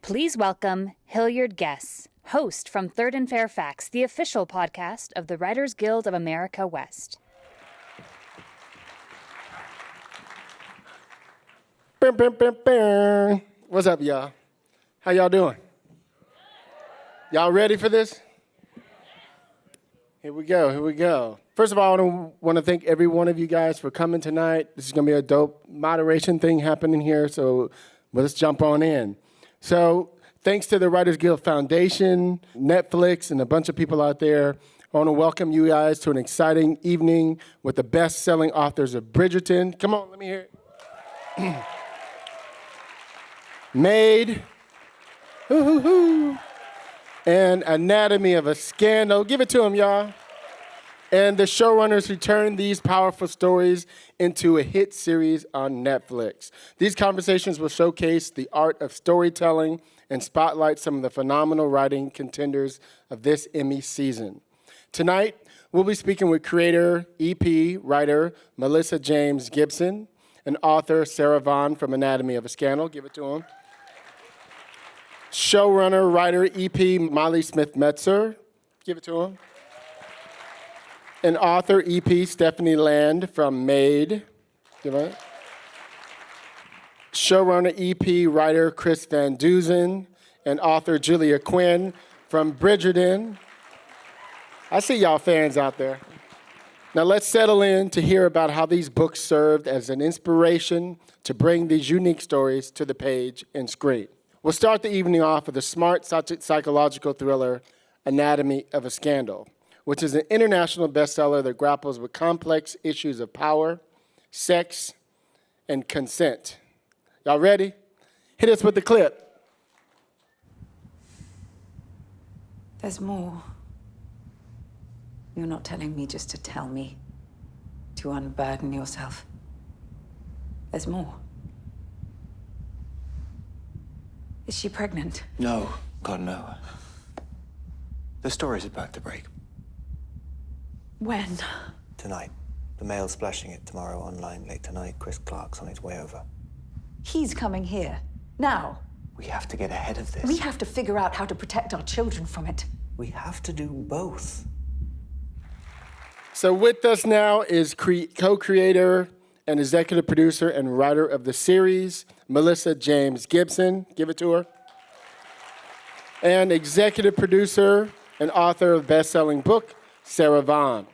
Please welcome Hilliard Guess, host from Third and Fairfax, the official podcast of the Writers Guild of America West. What's up, y'all? How y'all doing? Y'all ready for this? Here we go. First of all, I want to thank every one of you guys for coming tonight. This is going to be a dope moderation thing happening here, so let's jump on in. So thanks to the Writers Guild Foundation, Netflix, and a bunch of people out there, I want to welcome you guys to an exciting evening with the best-selling authors of Bridgerton. Come on, let me hear it. MAID, and Anatomy of a Scandal. Give it to them, y'all. And the showrunners who turned these powerful stories into a hit series on Netflix. These conversations will showcase the art of storytelling and spotlight some of the phenomenal writing contenders of this Emmy season. Tonight, we'll be speaking with creator, EP, writer Melissa James Gibson, and author Sarah Vaughan from Anatomy of a Scandal. Give it to him. Showrunner, writer, EP Molly Smith Metzler. Give it to him. And author, EP Stephanie Land from MAID. Give it. Showrunner, EP, writer Chris Van Dusen, and author Julia Quinn from Bridgerton. I see y'all fans out there. Now let's settle in to hear about how these books served as an inspiration to bring these unique stories to the page and screen. We'll start the evening off with a smart psychological thriller, Anatomy of a Scandal, which is an international bestseller that grapples with complex issues of power, sex, and consent. Y'all ready? Hit us with the clip. There's more. You're not telling me just to tell me, to unburden yourself. There's more. Is she pregnant? No, God, no. The story's about to break. When? Tonight. The Mail's splashing it tomorrow online. Late tonight, Chris Clark's on his way over. He's coming here. Now. We have to get ahead of this. We have to figure out how to protect our children from it. We have to do both. So with us now is co-creator and executive producer and writer of the series, Melissa James Gibson. Give it to her. And executive producer and author of best-selling book, Sarah Vaughan.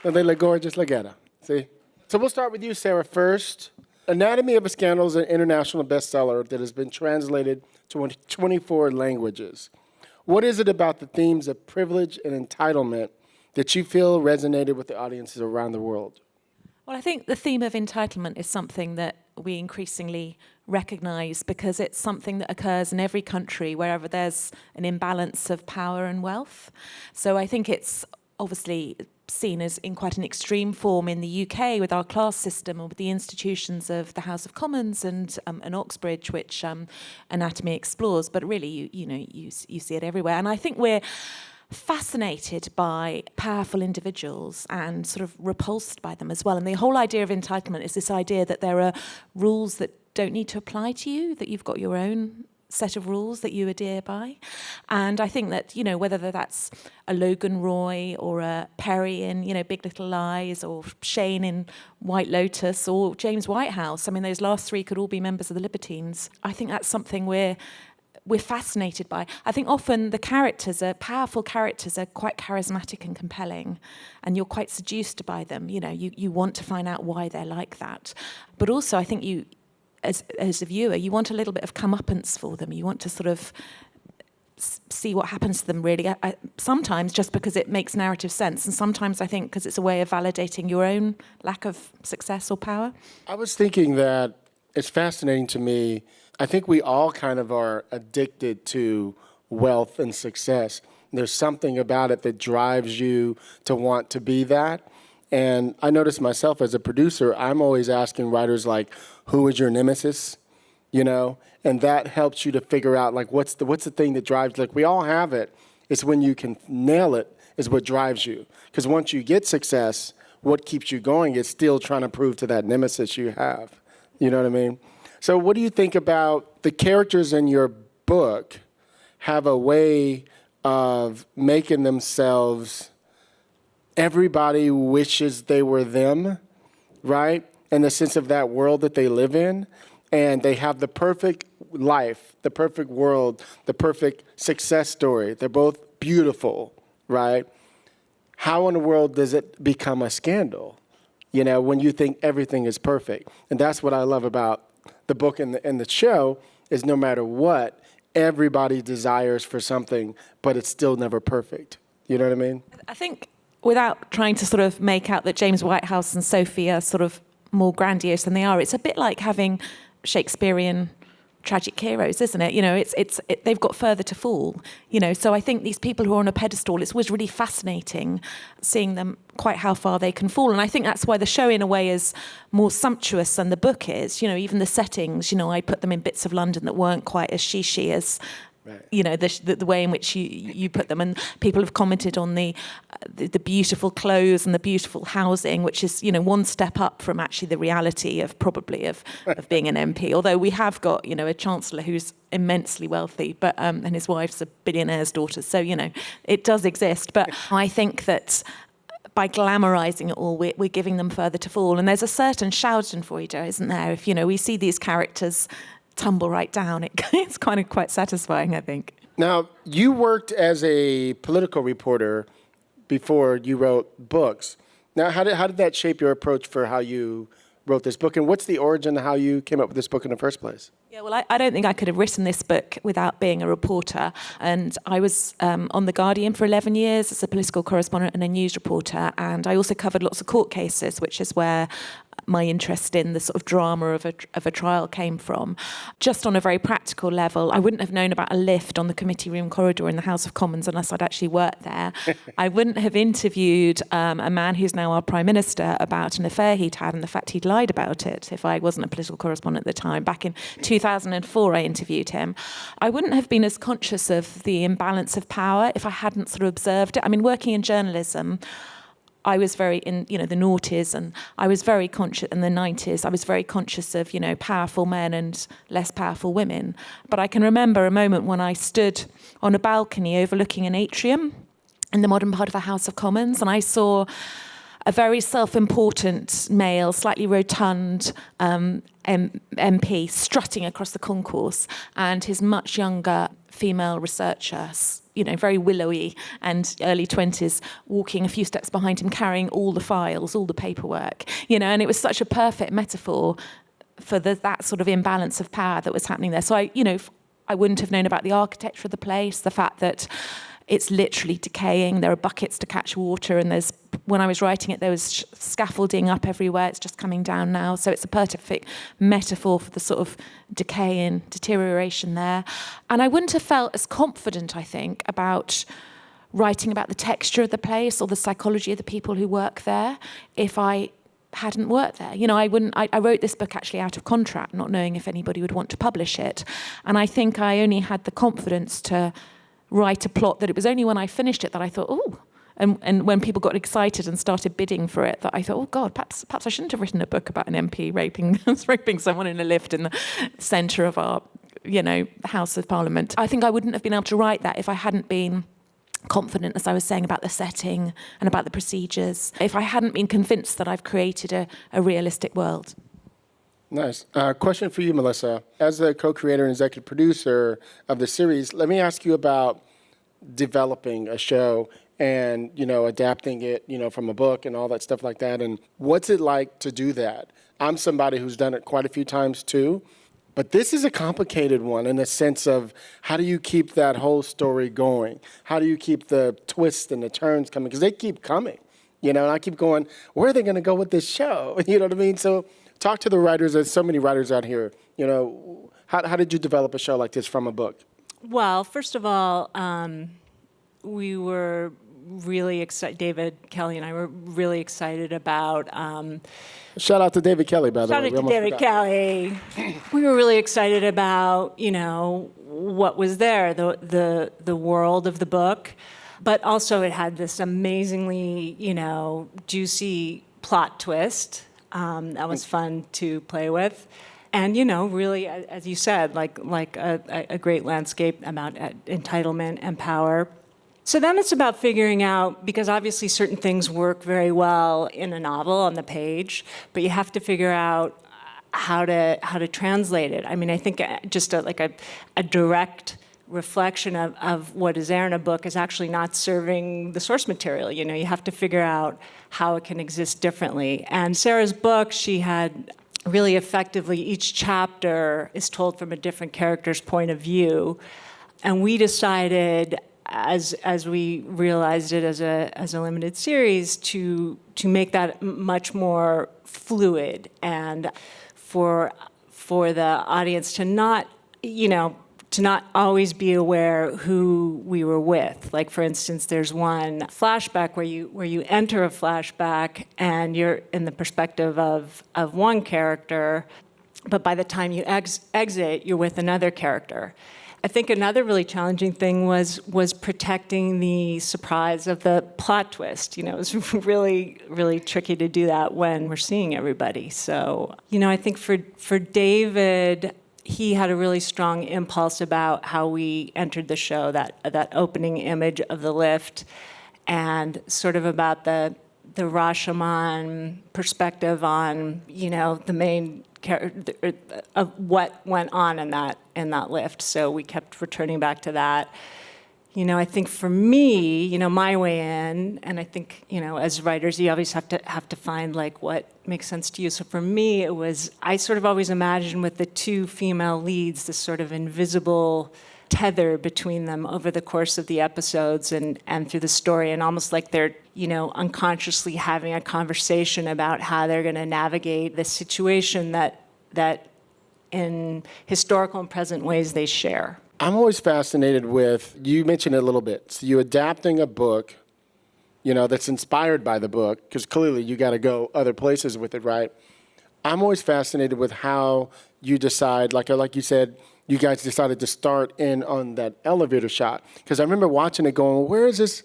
Don't they look gorgeous? Look at her. See? So we'll start with you, Sarah, first. Anatomy of a Scandal is an international bestseller that has been translated to 24 languages. What is it about the themes of privilege and entitlement that you feel resonated with the audiences around the world? Well, I think the theme of entitlement is something that we increasingly recognize because it's something that occurs in every country wherever there's an imbalance of power and wealth. So I think it's obviously seen as in quite an extreme form in the UK with our class system or with the institutions of the House of Commons and Oxbridge, which Anatomy explores. But really, you see it everywhere. And I think we're fascinated by powerful individuals and sort of repulsed by them as well. And the whole idea of entitlement is this idea that there are rules that don't need to apply to you, that you've got your own set of rules that you adhere by. And I think that, whether that's a Logan Roy or a Perry in, Big Little Lies, or Shane in White Lotus, or James Whitehouse, I mean, those last three could all be members of the Libertines. I think that's something we're fascinated by. I think often the powerful characters are quite charismatic and compelling, and you're quite seduced by them. You want to find out why they're like that. But also I think you, as a viewer, you want a little bit of comeuppance for them. You want to sort of see what happens to them, really. Sometimes just because it makes narrative sense, and sometimes I think because it's a way of validating your own lack of success or power. I was thinking that it's fascinating to me. I think we all kind of are addicted to wealth and success. There's something about it that drives you to want to be that. And I notice myself as a producer, I'm always asking writers, like, who is your nemesis? And that helps you to figure out, like, what's the thing that drives, like, we all have it. It's when you can nail it is what drives you. Because once you get success, what keeps you going is still trying to prove to that nemesis you have. You know what I mean? So what do you think about the characters in your book have a way of making themselves, everybody wishes they were them, right? In the sense of that world that they live in, and they have the perfect life, the perfect world, the perfect success story. They're both beautiful, right? How in the world does it become a scandal, you know, when you think everything is perfect? And that's what I love about the book and the show, is no matter what, everybody desires for something, but it's still never perfect. You know what I mean? I think, without trying to sort of make out that James Whitehouse and Sophie are sort of more grandiose than they are, it's a bit like having Shakespearean tragic heroes, isn't it? You know, they've got further to fall, you know. So I think these people who are on a pedestal, it was really fascinating seeing them quite how far they can fall. And I think that's why the show in a way is more sumptuous than the book is. You know, even the settings, you know, I put them in bits of London that weren't quite as shishi as, right, you know, the way in which you put them. And people have commented on the beautiful clothes and the beautiful housing, which is, you know, one step up from actually the reality of probably of being an MP. Although we have got, you know, a chancellor who's immensely wealthy, but and his wife's a billionaire's daughter. So, you know, it does exist. But I think that by glamorizing it all, we're giving them further to fall. And there's a certain Schadenfreude, isn't there? If, you know, we see these characters tumble right down, it's kind of quite satisfying, I think. Now, you worked as a political reporter before you wrote books. Now, how did that shape your approach for how you wrote this book? And what's the origin of how you came up with this book in the first place? Yeah, well, I don't think I could have written this book without being a reporter. And I was on The Guardian for 11 years as a political correspondent and a news reporter. And I also covered lots of court cases, which is where my interest in the sort of drama of a trial came from. Just on a very practical level, I wouldn't have known about a lift on the committee room corridor in the House of Commons unless I'd actually worked there. I wouldn't have interviewed a man who's now our Prime Minister about an affair he'd had and the fact he'd lied about it if I wasn't a political correspondent at the time. Back in 2004, I interviewed him. I wouldn't have been as conscious of the imbalance of power if I hadn't sort of observed it. I mean, working in journalism, I was very in, you know, the noughties, and I was very conscious in the 90s. I was very conscious of, you know, powerful men and less powerful women. But I can remember a moment when I stood on a balcony overlooking an atrium in the modern part of the House of Commons, and I saw a very self-important male, slightly rotund MP strutting across the concourse, and his much younger female researcher, you know, very willowy and early 20s, walking a few steps behind him, carrying all the files, all the paperwork, you know, and it was such a perfect metaphor for that sort of imbalance of power that was happening there. So I wouldn't have known about the architecture of the place, the fact that it's literally decaying. There are buckets to catch water, and when I was writing it, there was scaffolding up everywhere. It's just coming down now. So it's a perfect metaphor for the sort of decay and deterioration there. And I wouldn't have felt as confident, I think, about writing about the texture of the place or the psychology of the people who work there if I hadn't worked there. You know, I wrote this book actually out of contract, not knowing if anybody would want to publish it. And I think I only had the confidence to write a plot that it was only when I finished it that I thought, oh, and when people got excited and started bidding for it, that I thought, oh God, perhaps I shouldn't have written a book about an MP raping someone in a lift in the centre of our, you know, House of Parliament. I think I wouldn't have been able to write that if I hadn't been confident, as I was saying, about the setting and about the procedures, if I hadn't been convinced that I've created a realistic world. Nice. Question for you, Melissa. As the co-creator and executive producer of the series, let me ask you about developing a show and, you know, adapting it, you know, from a book and all that stuff like that. And what's it like to do that? I'm somebody who's done it quite a few times too, but this is a complicated one in the sense of how do you keep that whole story going? How do you keep the twists and the turns coming? Because they keep coming, you know, and I keep going, where are they going to go with this show? You know what I mean? So talk to the writers. There's so many writers out here. You know, how did you develop a show like this from a book? Well, first of all, we were really excited. David Kelly and I were really excited about. Shout out to David Kelly, by the way. Shout out to David Kelly. We were really excited about, you know, what was there, the world of the book, but also it had this amazingly, you know, juicy plot twist. That was fun to play with. And, really, as you said, like a great landscape about entitlement and power. So then it's about figuring out, because obviously certain things work very well in a novel on the page, but you have to figure out how to translate it. I mean, I think just a direct reflection of what is there in a book is actually not serving the source material. You have to figure out how it can exist differently. And Sarah's book, she had really effectively, each chapter is told from a different character's point of view. And we decided, as we realized it as a limited series, to make that much more fluid, and for the audience to not always be aware who we were with. Like, for instance, there's one flashback where you enter a flashback and you're in the perspective of one character, but by the time you exit, you're with another character. I think another really challenging thing was protecting the surprise of the plot twist. It was really, really tricky to do that when we're seeing everybody. So, I think for David, he had a really strong impulse about how we entered the show, that opening image of the lift, and sort of about the Rashomon perspective on, the main character of what went on in that lift. So we kept returning back to that. I think for me, my way in, and I think, as writers, you always have to find like what makes sense to you. So for me, it was, I sort of always imagined with the two female leads, this sort of invisible tether between them over the course of the episodes and through the story, and almost like they're, unconsciously having a conversation about how they're going to navigate the situation that in historical and present ways they share. I'm always fascinated with, you mentioned it a little bit, so you adapting a book, that's inspired by the book, because clearly you got to go other places with it, right? I'm always fascinated with how you decide, like you said, you guys decided to start in on that elevator shot. Because I remember watching it going, where is this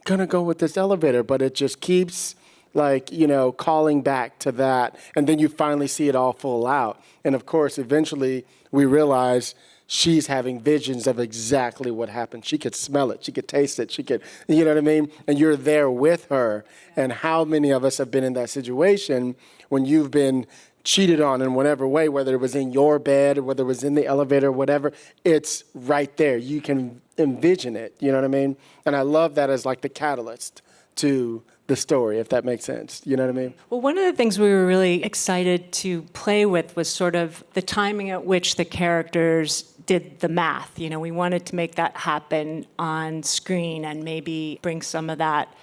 going to go with this elevator? But it just keeps calling back to that. And then you finally see it all full out. And of course, eventually we realize she's having visions of exactly what happened. She could smell it. She could taste it. She could, you know what I mean? And you're there with her. And how many of us have been in that situation when you've been cheated on in whatever way, whether it was in your bed, or whether it was in the elevator, whatever, it's right there. You can envision it, you know what I mean? And I love that as like the catalyst to the story, if that makes sense. You know what I mean? Well, one of the things we were really excited to play with was sort of the timing at which the characters did the math. We wanted to make that happen on screen and maybe bring some of that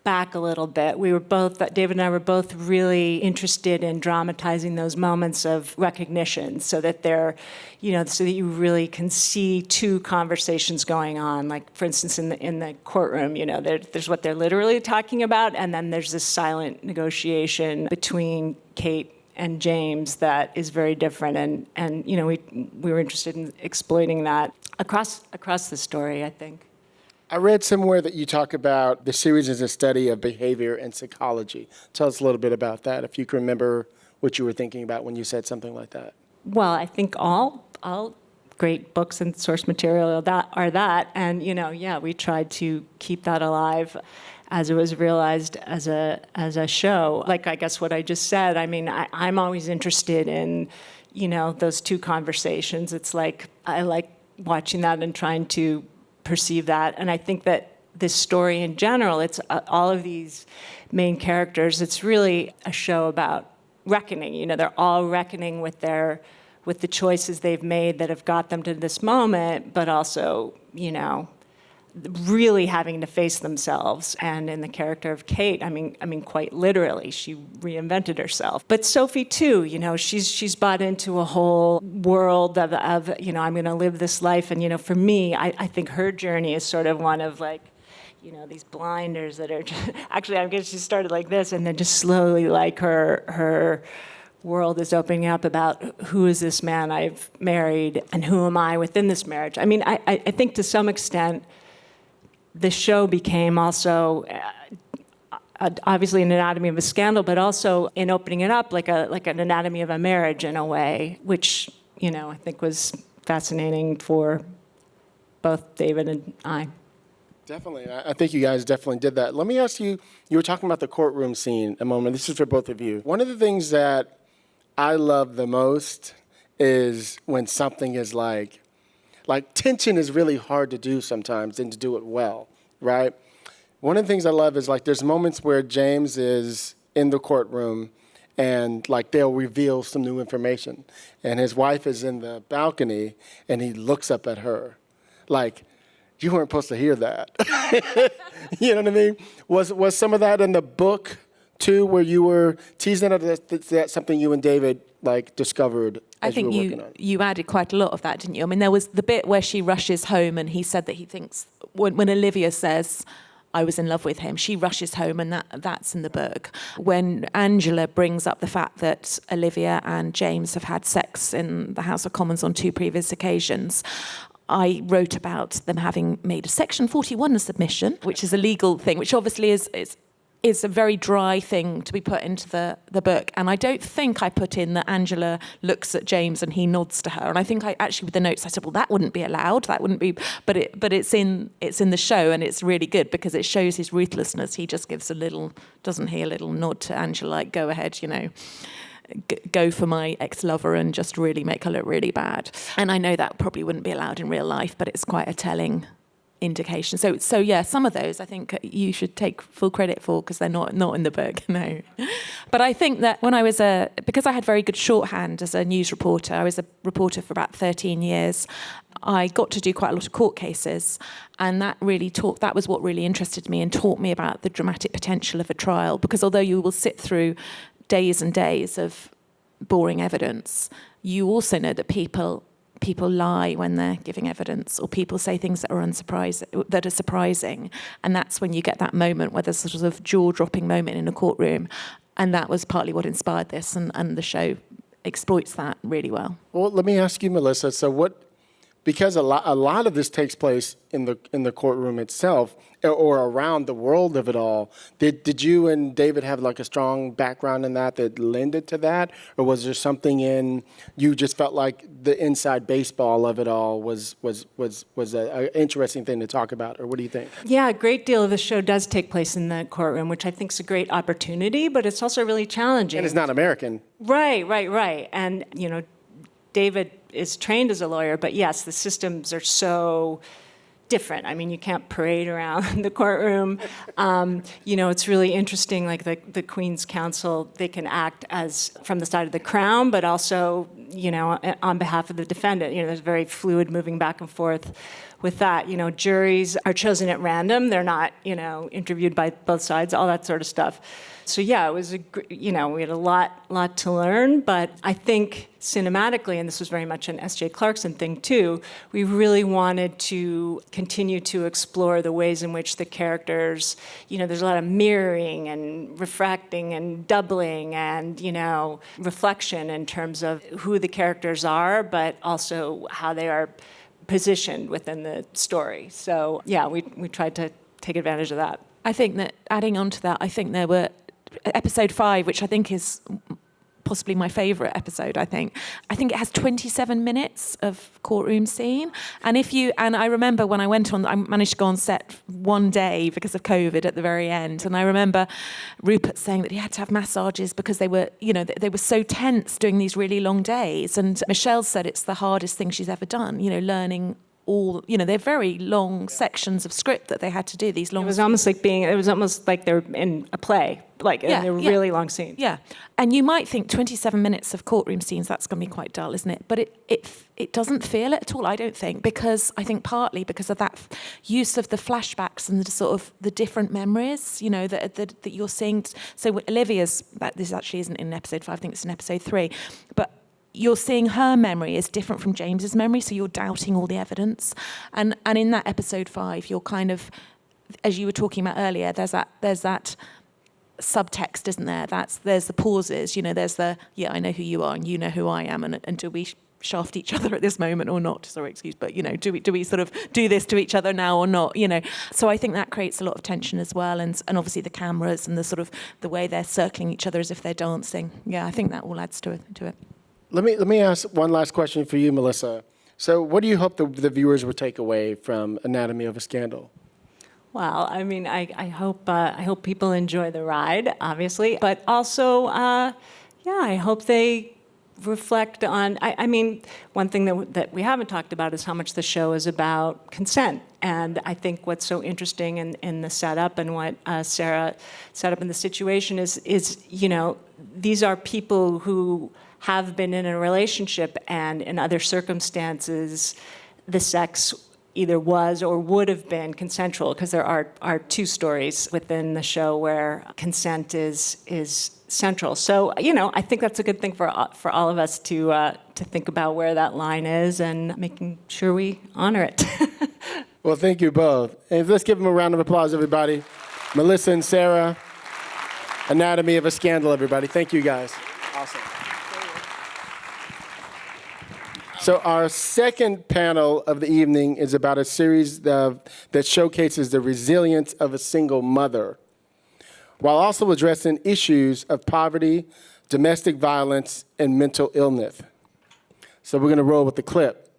back a little bit. David and I were both really interested in dramatizing those moments of recognition so that they're, so that you really can see two conversations going on. Like, for instance, in the courtroom, there's what they're literally talking about, and then there's this silent negotiation between Kate and James that is very different. And we were interested in exploiting that across the story, I think. I read somewhere that you talk about the series as a study of behavior and psychology. Tell us a little bit about that, if you can remember what you were thinking about when you said something like that. Well, I think all great books and source material are that. And, we tried to keep that alive as it was realized as a show. Like, I guess what I just said, I mean, I'm always interested in, those two conversations. It's like, I like watching that and trying to perceive that. And I think that this story in general, it's all of these main characters, it's really a show about reckoning. They're all reckoning with the choices they've made that have got them to this moment, but also, really having to face themselves. And in the character of Kate, I mean, quite literally, she reinvented herself. But Sophie too, she's bought into a whole world of I'm going to live this life. And for me, I think her journey is sort of one of like, these blinders that are just, actually, I guess she started like this, and then just slowly, like her world is opening up about who is this man I've married and who am I within this marriage. I mean, I think to some extent, the show became also obviously an anatomy of a scandal, but also in opening it up like an anatomy of a marriage in a way, which, I think was fascinating for both David and I. Definitely. I think you guys definitely did that. Let me ask you, you were talking about the courtroom scene a moment. This is for both of you. One of the things that I love the most is when something is like tension is really hard to do sometimes and to do it well, right? One of the things I love is like there's moments where James is in the courtroom and like they'll reveal some new information and his wife is in the balcony and he looks up at her like, you weren't supposed to hear that. You know what I mean? Was some of that in the book too, where you were teasing it? That's something you and David like discovered as you were working on it? You added quite a lot of that, didn't you? I mean, there was the bit where she rushes home and he said that he thinks, when Olivia says, I was in love with him, she rushes home, and that's in the book. When Angela brings up the fact that Olivia and James have had sex in the House of Commons on 2 previous occasions, I wrote about them having made a Section 41 submission, which is a legal thing, which obviously is a very dry thing to be put into the book. And I don't think I put in that Angela looks at James and he nods to her. And I think I actually, with the notes, I said, well, that wouldn't be allowed. That wouldn't be, but it's in the show, and it's really good because it shows his ruthlessness. He just gives a little nod to Angela, like, go ahead, go for my ex-lover and just really make her look really bad. And I know that probably wouldn't be allowed in real life, but it's quite a telling indication. So yeah, some of those I think you should take full credit for because they're not in the book, no. But I think that when I was because I had very good shorthand as a news reporter, I was a reporter for about 13 years, I got to do quite a lot of court cases, and that was what really interested me and taught me about the dramatic potential of a trial, because although you will sit through days and days of boring evidence, you also know that people lie when they're giving evidence, or people say things that are surprising, and that's when you get that moment where there's a sort of jaw-dropping moment in a courtroom, and that was partly what inspired this, and the show exploits that really well. Well, let me ask you, Melissa. So because a lot of this takes place in the courtroom itself, or around the world of it all. Did you and David have like a strong background in that lended to that, or was there something in you just felt like the inside baseball of it all was an interesting thing to talk about, or what do you think? Yeah, a great deal of the show does take place in the courtroom, which I think is a great opportunity, but it's also really challenging. And it's not American. Right. And David is trained as a lawyer, but yes, the systems are so different. I mean, you can't parade around the courtroom. It's really interesting, like the Queen's Counsel, they can act as from the side of the Crown, but also, on behalf of the defendant. There's very fluid moving back and forth with that. Juries are chosen at random. They're not, interviewed by both sides, all that sort of stuff. So yeah, it was we had a lot to learn, but I think cinematically, and this was very much an S.J. Clarkson thing too, we really wanted to continue to explore the ways in which the characters, there's a lot of mirroring and refracting and doubling and, reflection in terms of who the characters are, but also how they are positioned within the story. So yeah, we tried to take advantage of that. I think that adding on to that, I think there were episode 5, which I think is possibly my favourite episode, I think it has 27 minutes of courtroom scene. And I remember when I went on, I managed to go on set one day because of COVID at the very end. And I remember Rupert saying that he had to have massages because they were so tense doing these really long days. And Michelle said it's the hardest thing she's ever done, learning all, they're very long sections of script that they had to do, these long... It was almost like they're in a play, and they're really long scenes. Yeah, and you might think 27 minutes of courtroom scenes, that's going to be quite dull, isn't it? But it doesn't feel it at all, I don't think, because I think partly because of that use of the flashbacks and the sort of the different memories, that you're seeing. So Olivia's, this actually isn't in episode 5, I think it's in episode 3, but you're seeing her memory is different from James's memory, so you're doubting all the evidence. And in that episode 5, you're kind of, as you were talking about earlier, there's that subtext, isn't there? There's the pauses, there's the, I know who you are and you know who I am, and do we shaft each other at this moment or not? Sorry, excuse, but, do we sort of do this to each other now or not, So I think that creates a lot of tension as well. And obviously the cameras and the sort of the way they're circling each other as if they're dancing. Yeah, I think that all adds to it. Let me ask one last question for you, Melissa. So what do you hope the viewers will take away from Anatomy of a Scandal? Well, I mean, I hope people enjoy the ride, obviously, but also, I hope they reflect on. I mean, one thing that we haven't talked about is how much the show is about consent, and I think what's so interesting in the setup and what Sarah set up in the situation is these are people who have been in a relationship, and in other circumstances, the sex either was or would have been consensual, because there are two stories within the show where consent is central. So, I think that's a good thing for all of us to think about where that line is and making sure we honor it. Well, thank you both. And let's give them a round of applause, everybody. Melissa and Sarah, Anatomy of a Scandal, everybody. Thank you, guys. Awesome. So our second panel of the evening is about a series that showcases the resilience of a single mother, while also addressing issues of poverty, domestic violence, and mental illness. So we're gonna roll with the clip.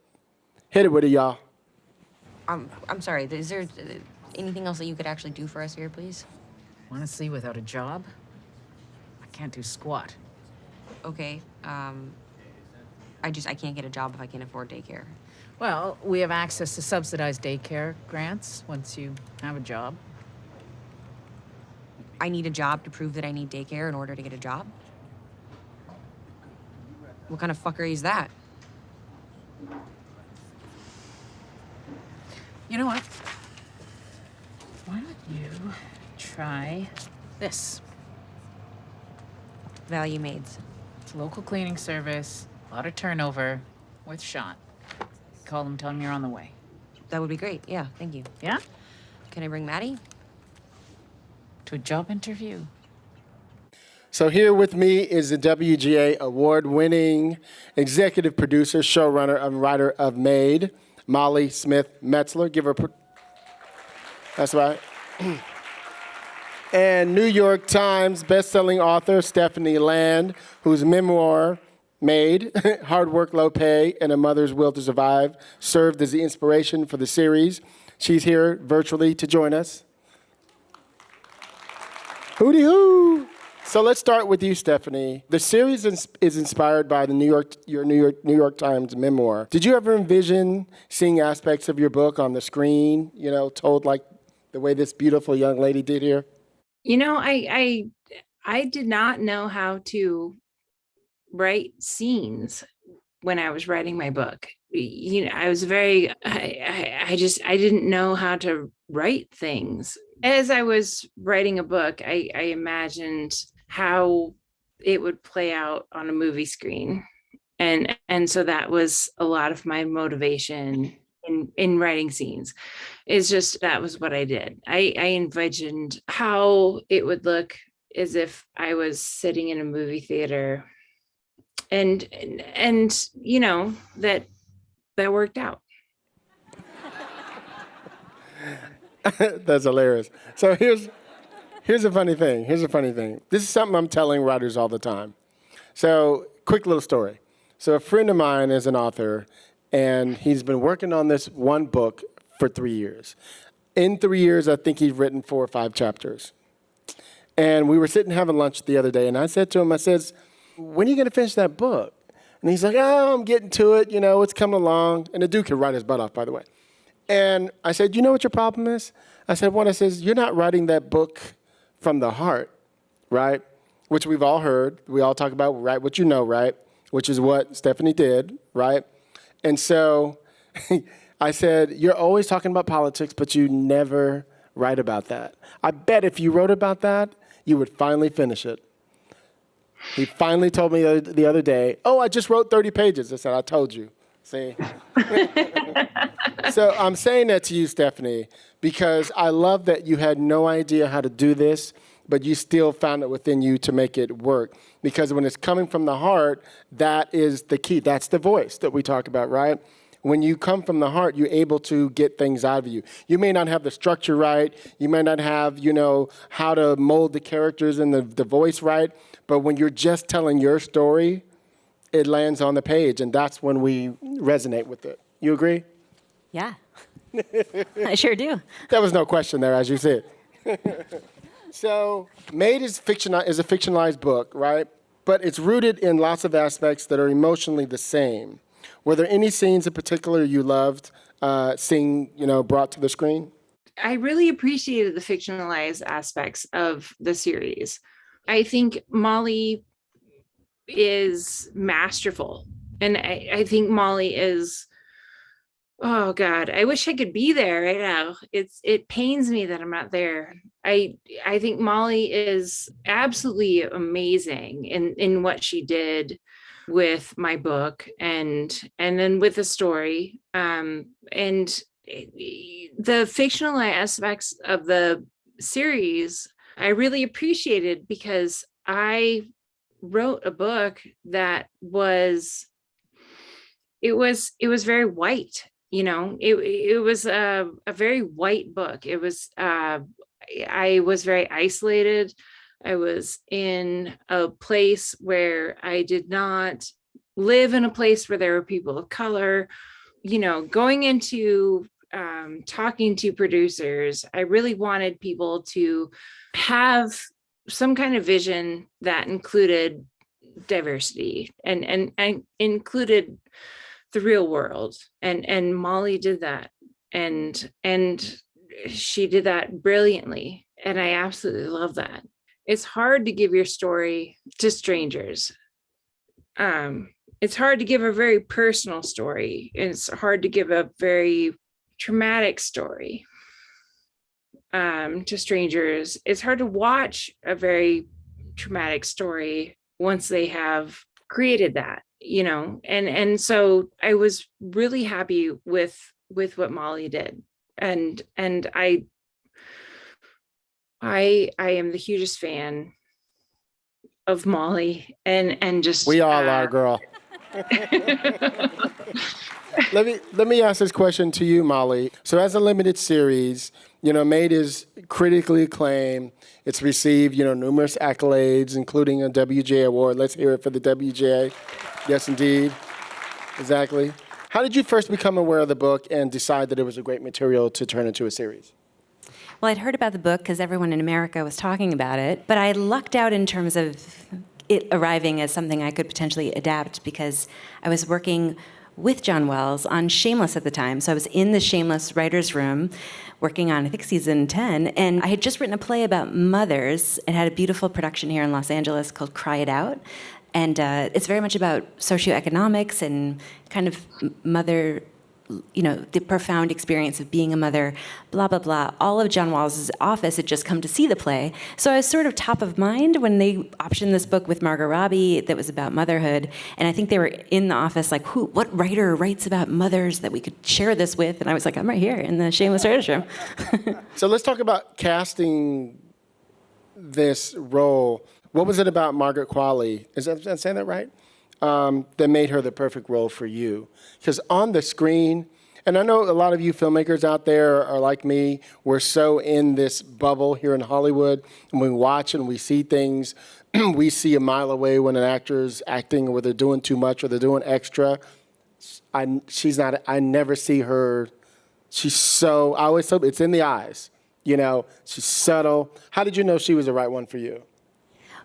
Hit it with it, y'all. I'm sorry, is there anything else that you could actually do for us here, please? Honestly, without a job, I can't do squat. Okay, I can't get a job if I can't afford daycare. Well, we have access to subsidized daycare grants once you have a job. I need a job to prove that I need daycare in order to get a job? What kind of fuckery is that? You know what? Why don't you try this? Value Maids. It's a local cleaning service, a lot of turnover, worth a shot. Call them, tell them you're on the way. That would be great, yeah, thank you. Yeah? Can I bring Maddie? To a job interview. So here with me is the WGA award-winning executive producer, showrunner, and writer of MAID, Molly Smith Metzler. Give her that's right. And New York Times best-selling author, Stephanie Land, whose memoir, MAID, Hard Work, Low Pay, and A Mother's Will to Survive, served as the inspiration for the series. She's here virtually to join us. Hooty hoo! So let's start with you, Stephanie. The series is inspired by the your New York Times memoir. Did you ever envision seeing aspects of your book on the screen, told like the way this beautiful young lady did here? I did not know how to write scenes when I was writing my book. I was I didn't know how to write things. As I was writing a book, I imagined how it would play out on a movie screen. And so that was a lot of my motivation in writing scenes. It's just, that was what I did. I envisioned how it would look as if I was sitting in a movie theater, and that worked out. That's hilarious. So here's a funny thing. This is something I'm telling writers all the time. So quick little story. So a friend of mine is an author, and he's been working on this one book for 3 years. In 3 years, I think he's written 4 or 5 chapters. And we were sitting having lunch the other day, and I said to him, when are you going to finish that book? And he's like, I'm getting to it, it's coming along. And the dude can write his butt off, by the way. And I said, you know what your problem is? I said, you're not writing that book from the heart, right? Which we've all heard. We all talk about, write what you know, right? Which is what Stephanie did, right? And so I said, you're always talking about politics, but you never write about that. I bet if you wrote about that, you would finally finish it. He finally told me the other day, I just wrote 30 pages. I said, I told you. See? So I'm saying that to you, Stephanie, because I love that you had no idea how to do this. but you still found it within you to make it work. Because when it's coming from the heart, that is the key. That's the voice that we talk about, right? When you come from the heart, you're able to get things out of you. You may not have the structure right. You may not have, how to mold the characters and the voice right. But when you're just telling your story, it lands on the page, and that's when we resonate with it. You agree? Yeah, I sure do. There was no question there, as you said. So, Maid is a fictionalized book, right? But it's rooted in lots of aspects that are emotionally the same. Were there any scenes in particular you loved seeing, brought to the screen? I really appreciated the fictionalized aspects of the series. I think Molly is masterful. And I think Molly is, oh God, I wish I could be there right now. It pains me that I'm not there. I think Molly is absolutely amazing in what she did with my book and then with the story. And the fictional aspects of the series, I really appreciated because I wrote a book that was very white. It was a very white book. It was I was very isolated. I was in a place where I did not live in a place where there were people of color. Going into talking to producers, I really wanted people to have some kind of vision that included diversity and included the real world. And Molly did that. And she did that brilliantly. And I absolutely love that. It's hard to give your story to strangers. It's hard to give a very personal story. It's hard to give a very traumatic story to strangers. It's hard to watch a very traumatic story once they have created that, and so I was really happy with what Molly did. And I am the hugest fan of Molly and just we all are, girl. Let me ask this question to you, Molly. So as a limited series, Maid is critically acclaimed. It's received, numerous accolades, including a WGA award. Let's hear it for the WGA. Yes, indeed. Exactly. How did you first become aware of the book and decide that it was a great material to turn into a series? Well, I'd heard about the book because everyone in America was talking about it, but I lucked out in terms of it arriving as something I could potentially adapt because I was working with John Wells on Shameless at the time. So I was in the Shameless writer's room working on, I think, season 10, and I had just written a play about mothers. It had a beautiful production here in Los Angeles called Cry It Out. And it's very much about socioeconomics and kind of mother, the profound experience of being a mother, blah, blah, blah. All of John Wells' office had just come to see the play. So I was sort of top of mind when they optioned this book with Margot Robbie that was about motherhood. And I think they were in the office like, what writer writes about mothers that we could share this with? And I was like, I'm right here in the Shameless Writers Room. So let's talk about casting this role. What was it about Margaret Qualley, is that saying that right? That made her the perfect role for you? Because on the screen, and I know a lot of you filmmakers out there are like me, we're so in this bubble here in Hollywood, and we watch and we see things, we see a mile away when an actor's acting or they're doing too much or they're doing extra. I never see her, I always tell, it's in the eyes, she's subtle. How did you know she was the right one for you?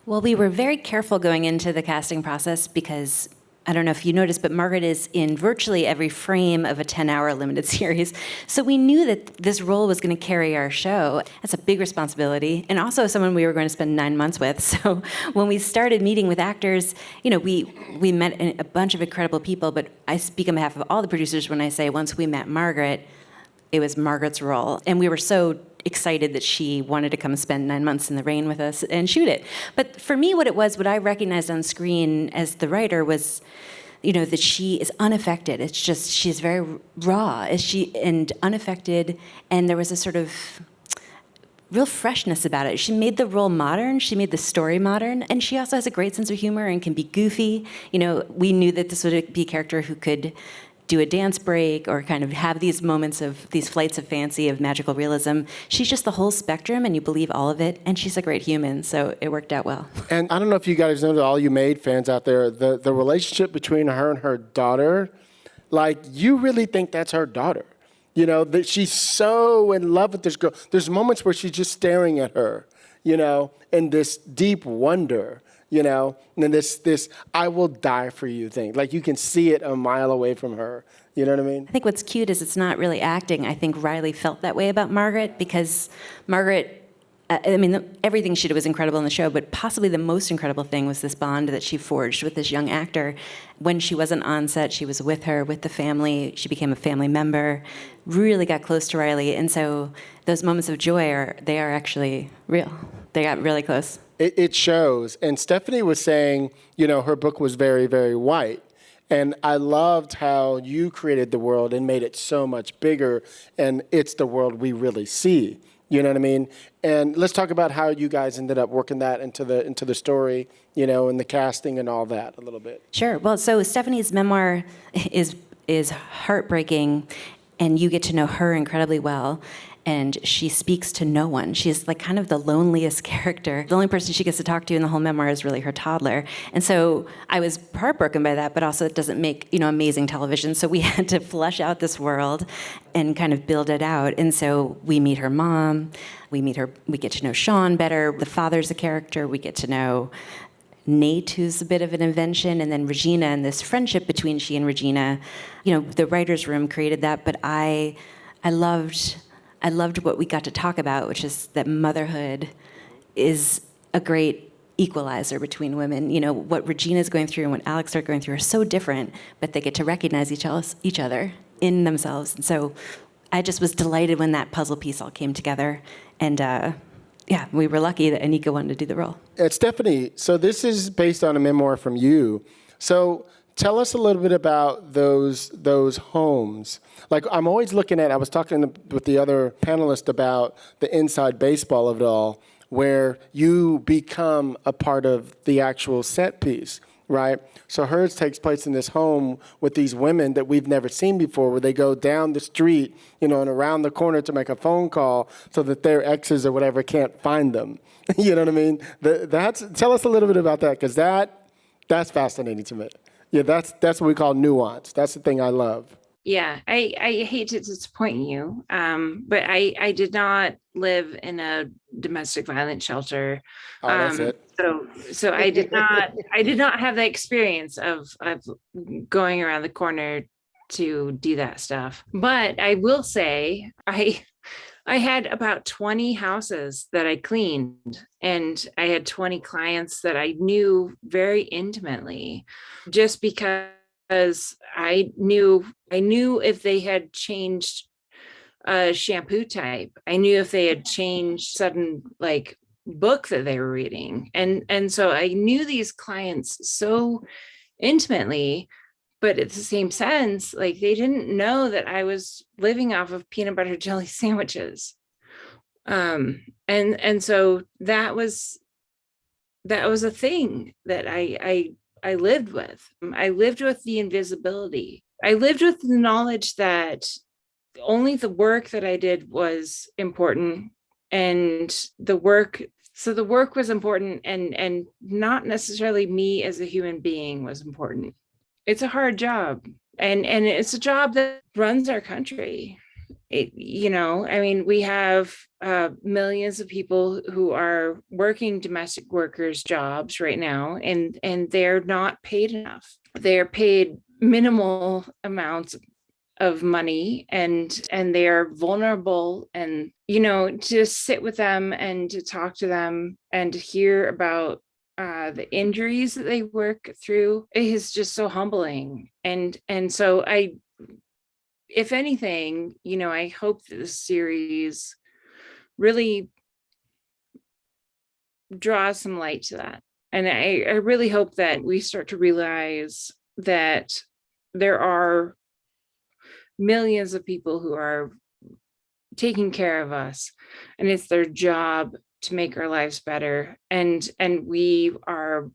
Well, we were very careful going into the casting process because, I don't know if you noticed, but Margaret is in virtually every frame of a 10-hour limited series. So we knew that this role was going to carry our show. That's a big responsibility, and also someone we were going to spend 9 months with. So when we started meeting with actors, we met a bunch of incredible people, but I speak on behalf of all the producers when I say once we met Margaret, it was Margaret's role. And we were so excited that she wanted to come spend 9 months in the rain with us and shoot it. But for me, what I recognized on screen as the writer was, that she is unaffected. It's just, she's very raw, and unaffected, and there was a sort of real freshness about it. She made the role modern, she made the story modern, and she also has a great sense of humor and can be goofy. You know, we knew that this would be a character who could do a dance break or kind of have these moments of these flights of fancy of magical realism. She's just the whole spectrum and you believe all of it, and she's a great human, so it worked out well. And I don't know if you guys know, all you MAID fans out there, the relationship between her and her daughter, like, you really think that's her daughter. You know, that she's so in love with this girl. There's moments where she's just staring at her, you know, in this deep wonder, you know, and this I will die for you thing. Like, you can see it a mile away from her. You know what I mean? I think what's cute is it's not really acting. I think Riley felt that way about Margaret because Margaret, I mean, everything she did was incredible in the show, but possibly the most incredible thing was this bond that she forged with this young actor. When she wasn't on set, she was with her, with the family. She became a family member, really got close to Riley. And so those moments of joy they are actually real. They got really close. It shows. And Stephanie was saying, you know, her book was very, very white. And I loved how you created the world and made it so much bigger. And it's the world we really see. You know what I mean? And let's talk about how you guys ended up working that into the story, you know, and the casting and all that a little bit. Sure. Well, so Stephanie's memoir is heartbreaking, and you get to know her incredibly well. And she speaks to no one. She's like kind of the loneliest character. The only person she gets to talk to in the whole memoir is really her toddler. And so I was heartbroken by that, but also it doesn't make, you know, amazing television. So we had to flesh out this world and kind of build it out. And so we meet her mom, we get to know Sean better. The father's a character, we get to know Nate, who's a bit of an invention, and then Regina and this friendship between she and Regina. You know, the writer's room created that, but I loved what we got to talk about, which is that motherhood is a great equalizer between women. You know, what Regina's going through and what Alex are going through are so different, but they get to recognize each other in themselves. And so I just was delighted when that puzzle piece all came together. And yeah, we were lucky that Anika wanted to do the role. Stephanie, so this is based on a memoir from you. So tell us a little bit about those homes. Like, I'm always looking at, I was talking with the other panelist about the inside baseball of it all, where you become a part of the actual set piece, right? So hers takes place in this home with these women that we've never seen before, where they go down the street, you know, and around the corner to make a phone call so that their exes or whatever can't find them. You know what I mean? Tell us a little bit about that, because that's fascinating to me. Yeah, that's what we call nuance. That's the thing I love. Yeah, I hate to disappoint you, but I did not live in a domestic violence shelter. Oh, that's it. So I did not have the experience of going around the corner to do that stuff. But I will say I had about 20 houses that I cleaned, and I had 20 clients that I knew very intimately, just because I knew if they had changed a shampoo type. I knew if they had changed sudden like book that they were reading. And so I knew these clients so intimately, but at the same sense, like, they didn't know that I was living off of peanut butter jelly sandwiches. And so that was a thing that I lived with. I lived with the invisibility. I lived with the knowledge that only the work that I did was important, and the work was important, and not necessarily me as a human being was important. It's a hard job, and it's a job that runs our country. You know, I mean, we have millions of people who are working domestic workers jobs right now, and they're not paid enough. They're paid minimal amounts of money, and they are vulnerable. And, you know, to sit with them and to talk to them and to hear about the injuries that they work through is just so humbling. And so if anything, you know, I hope that this series really draws some light to that. And I really hope that we start to realize that there are millions of people who are taking care of us, and it's their job to make our lives better. And we are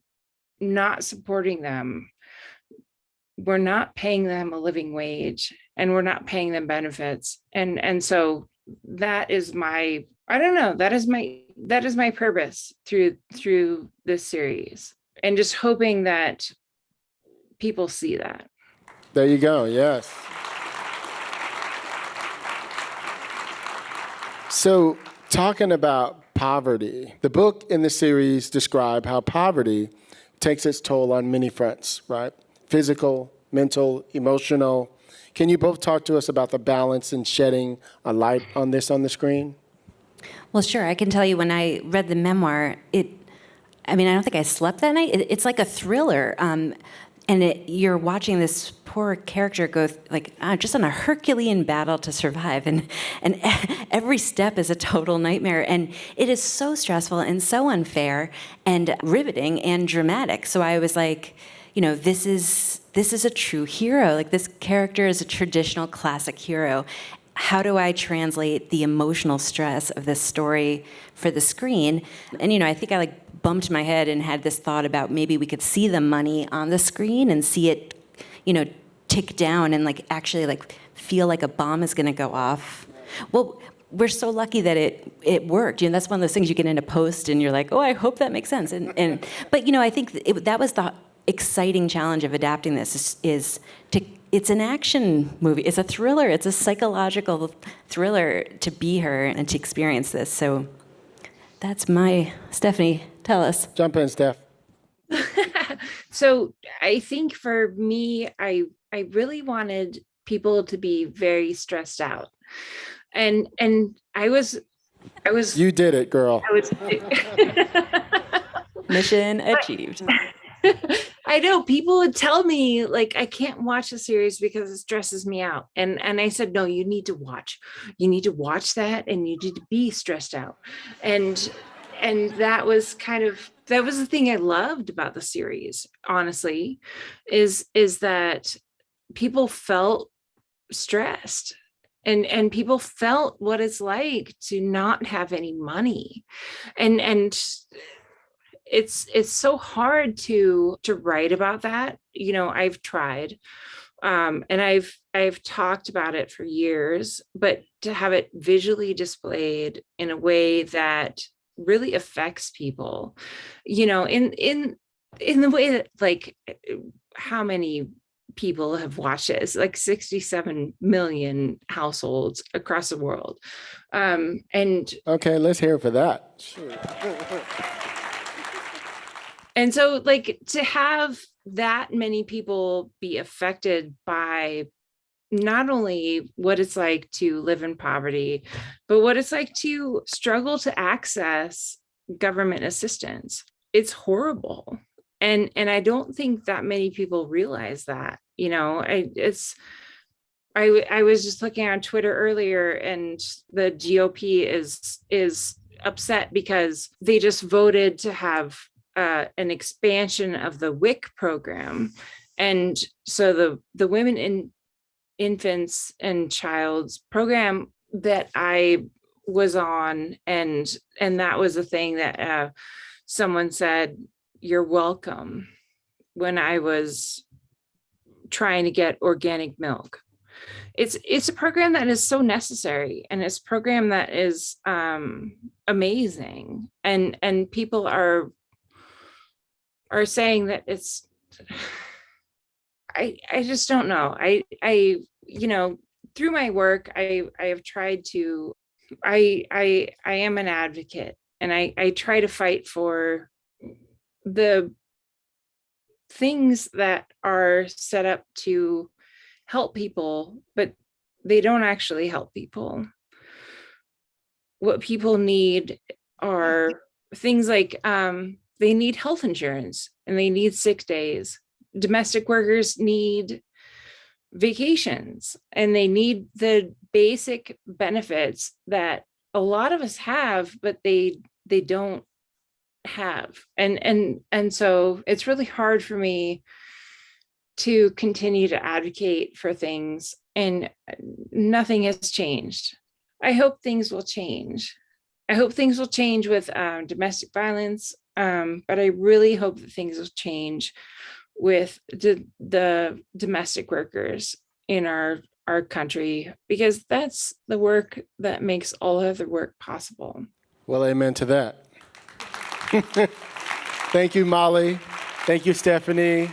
not supporting them. We're not paying them a living wage, and we're not paying them benefits. And so that is my, I don't know, that is my purpose through this series, and just hoping that people see that. There you go. Yes. So, talking about poverty, the book and the series describe how poverty takes its toll on many fronts, right? Physical, mental, emotional. Can you both talk to us about the balance and shedding a light on this on the screen? Well, sure. I can tell you when I read the memoir, I don't think I slept that night. It's like a thriller. You're watching this poor character go just on a Herculean battle to survive, and every step is a total nightmare, and it is so stressful and so unfair and riveting and dramatic. So I was like, this is a true hero. Like, this character is a traditional classic hero. How do I translate the emotional stress of this story for the screen? And, I think I bumped my head and had this thought about maybe we could see the money on the screen and see it, tick down and actually feel like a bomb is going to go off. Well, we're so lucky that it worked. That's one of those things you get into post and you're like, oh, I hope that makes sense. But I think that was the exciting challenge of adapting this it's an action movie. It's a thriller. It's a psychological thriller to be her and to experience this. So that's Stephanie, tell us. Jump in, Steph. So I think for me, I really wanted people to be very stressed out. And I was You did it, girl. Mission achieved. I know people would tell me I can't watch the series because it stresses me out. And I said, no, you need to watch that, and you need to be stressed out. And that was the thing I loved about the series, honestly, is that people felt stressed. And people felt what it's like to not have any money. And it's so hard to write about that. I've tried, and I've talked about it for years, but to have it visually displayed in a way that really affects people, in the way that how many people have watched it. It's 67 million households across the world. And okay, let's hear it for that. Sure. And so to have that many people be affected by not only what it's like to live in poverty, but what it's like to struggle to access government assistance, it's horrible. And I don't think that many people realize that. I was just looking on Twitter earlier, and the GOP is upset because they just voted to have an expansion of the WIC program. And so the Women in Infants and Child's program that I was on, and that was a thing that someone said, "You're welcome," when I was trying to get organic milk. It's a program that is so necessary, and it's a program that is amazing, and people are saying that it's, I just don't know. I through my work, I have tried to, I am an advocate, and I try to fight for the things that are set up to help people, but they don't actually help people. What people need are things like they need health insurance, and they need sick days. Domestic workers need vacations, and they need the basic benefits that a lot of us have, but they don't have. And so it's really hard for me to continue to advocate for things, and nothing has changed. I hope things will change. I hope things will change with domestic violence, but I really hope that things will change with the domestic workers in our country, because that's the work that makes all other work possible. Well, amen to that. Thank you, Molly. Thank you, Stephanie.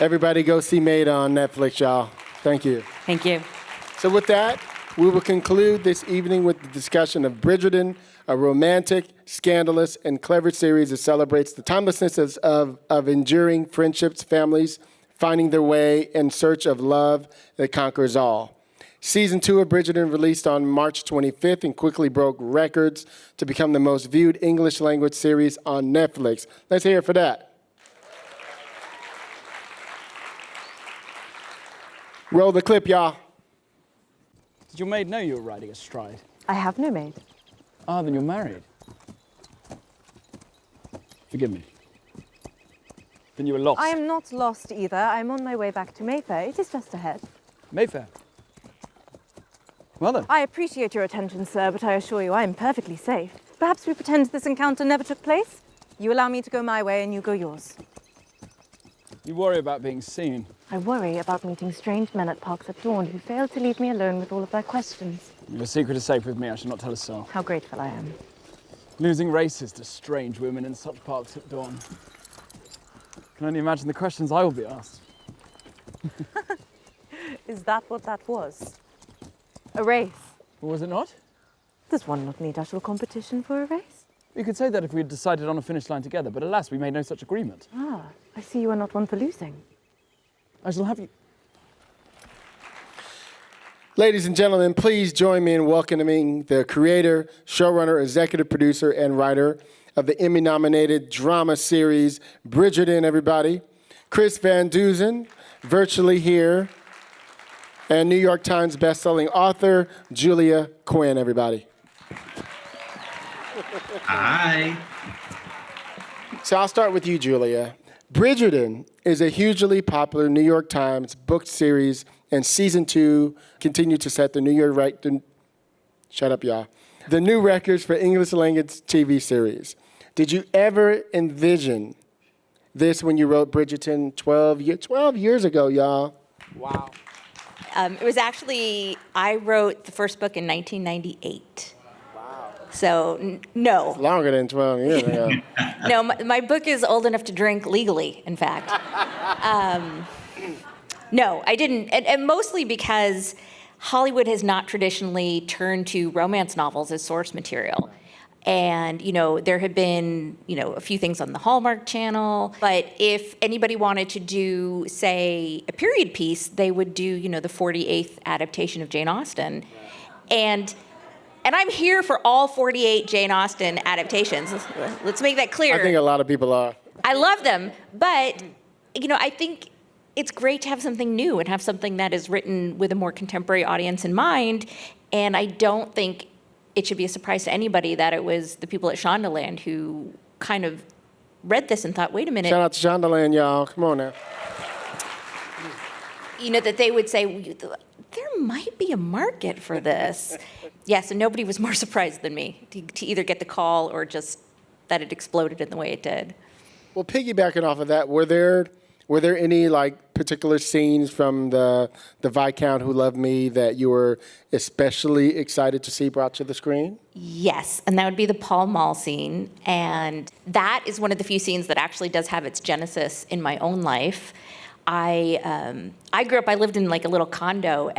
Everybody go see MAID on Netflix, y'all. Thank you. Thank you. So with that, we will conclude this evening with the discussion of Bridgerton, a romantic, scandalous, and clever series that celebrates the timelessness of enduring friendships, families, finding their way in search of love that conquers all. Season 2 of Bridgerton released on March 25th and quickly broke records to become the most viewed English language series on Netflix. Let's hear it for that. Roll the clip, y'all. Did your maid know you were riding astride? I have no maid. Ah, then you're married. Forgive me. Then you were lost. I am not lost either. I'm on my way back to Mayfair. It is just ahead. Mayfair? Well then. I appreciate your attention, sir, but I assure you I am perfectly safe. Perhaps we pretend this encounter never took place? You allow me to go my way and you go yours. You worry about being seen. I worry about meeting strange men at parks at dawn who fail to leave me alone with all of their questions. Your secret is safe with me. I shall not tell a soul. How grateful I am. Losing races to strange women in such parks at dawn. I can only imagine the questions I will be asked. Is that what that was? A race? Or was it not? Does one not need actual competition for a race? You could say that if we had decided on a finish line together, but alas, we made no such agreement. Ah, I see you are not one for losing. I shall have you. Ladies and gentlemen, please join me in welcoming the creator, showrunner, executive producer, and writer of the Emmy-nominated drama series Bridgerton, everybody, Chris Van Dusen, virtually here, and New York Times bestselling author Julia Quinn, everybody. Hi. So I'll start with you, Julia. Bridgerton is a hugely popular New York Times book series, and season 2 continued to set the shut up, y'all. The new records for English language TV series. Did you ever envision this when you wrote Bridgerton 12 years ago, y'all? Wow. It was actually, I wrote the first book in 1998. So, no. It's longer than 12 years ago. No, my book is old enough to drink legally, in fact. No, I didn't. And mostly because Hollywood has not traditionally turned to romance novels as source material. And, there had been, a few things on the Hallmark Channel. But if anybody wanted to do, say, a period piece, they would do, the 48th adaptation of Jane Austen. And I'm here for all 48 Jane Austen adaptations. Let's make that clear. I think a lot of people are. I love them, but, I think it's great to have something new and have something that is written with a more contemporary audience in mind. And I don't think it should be a surprise to anybody that it was the people at Shondaland who kind of read this and thought, wait a minute. Shout out to Shondaland, y'all. Come on now. That they would say, there might be a market for this. Yes, and nobody was more surprised than me to either get the call or just that it exploded in the way it did. Well, piggybacking off of that, were there any particular scenes from the Viscount Who Loved Me that you were especially excited to see brought to the screen? Yes, and that would be the Pall Mall scene. And that is one of the few scenes that actually does have its genesis in my own life. I grew up, I lived in a little condo,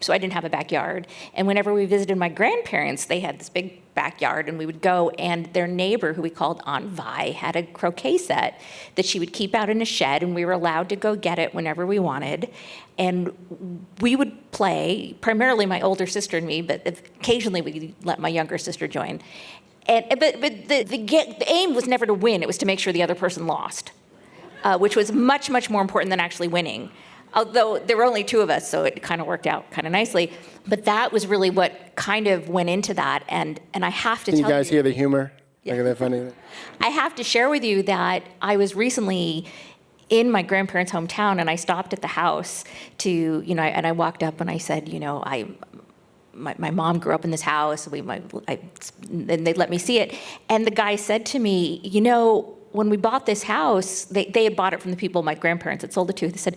so I didn't have a backyard. And whenever we visited my grandparents, they had this big backyard, and we would go, and their neighbor, who we called Aunt Vi, had a croquet set that she would keep out in a shed, and we were allowed to go get it whenever we wanted. And we would play, primarily my older sister and me, but occasionally we let my younger sister join. But the aim was never to win, it was to make sure the other person lost, which was much, much more important than actually winning. Although there were only 2 of us, so it kind of worked out kind of nicely. But that was really what kind of went into that. And I have to tell you... Can you guys hear the humor? Yeah. Look at that funny. I have to share with you that I was recently in my grandparents' hometown, and I stopped at the house to, and I walked up and I said, my mom grew up in this house, and they let me see it. And the guy said to me, you know, when we bought this house, they had bought it from the people my grandparents had sold it to. They said,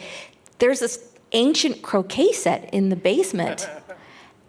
there's this ancient croquet set in the basement.